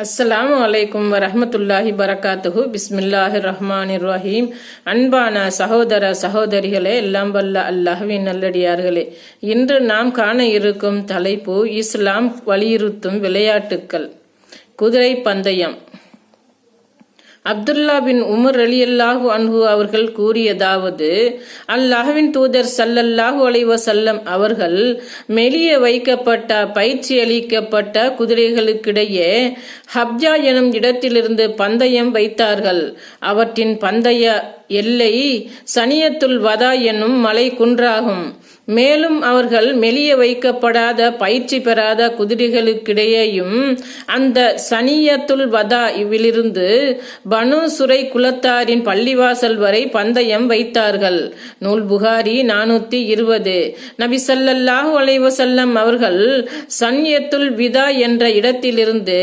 அஸ்ஸலாமு அலைக்கும் வரஹ்மத்துல்லாஹி பரகாத்துஹு. பிஸ்மில்லாஹிர் ரஹ்மானிர் ரஹீம். அன்பான சகோதர சகோதரிகளே, எல்லாம் வல்ல அல்லாஹ்வின் நல்லடியார்களே, இன்று நாம் காண இருக்கும் தலைப்பு இஸ்லாம் வலியுறுத்தும் விளையாட்டுக்கள். குதிரை பந்தயம். அப்துல்லா பின் உமர் ரலியல்லாஹு அன்ஹு அவர்கள் கூறியதாவது, அல்லாஹ்வின் தூதர் ஸல்லல்லாஹு அலைஹி வஸல்லம் அவர்கள் மெலிய வைக்கப்பட்ட பயிற்சி அளிக்கப்பட்ட குதிரைகளுக்கிடையே ஹப்ஜா எனும் இடத்திலிருந்து பந்தயம் வைத்தார்கள். அவற்றின் பந்தய எல்லை சனியத்துல் வதா என்னும் மலை குன்றாகும். மேலும் அவர்கள் மெலிய வைக்கப்படாத பயிற்சி பெறாத குதிரைகளுக்கிடையேயும் அந்த சனியத்துல் வதா இவ்விலிருந்து பனு சுரை குலத்தாரின் பள்ளிவாசல் வரை பந்தயம் வைத்தார்கள். நூல் புகாரி 420. நபி ஸல்லல்லாஹு அலைஹி வஸல்லம் அவர்கள் சனியத்துல் விதா என்ற இடத்திலிருந்து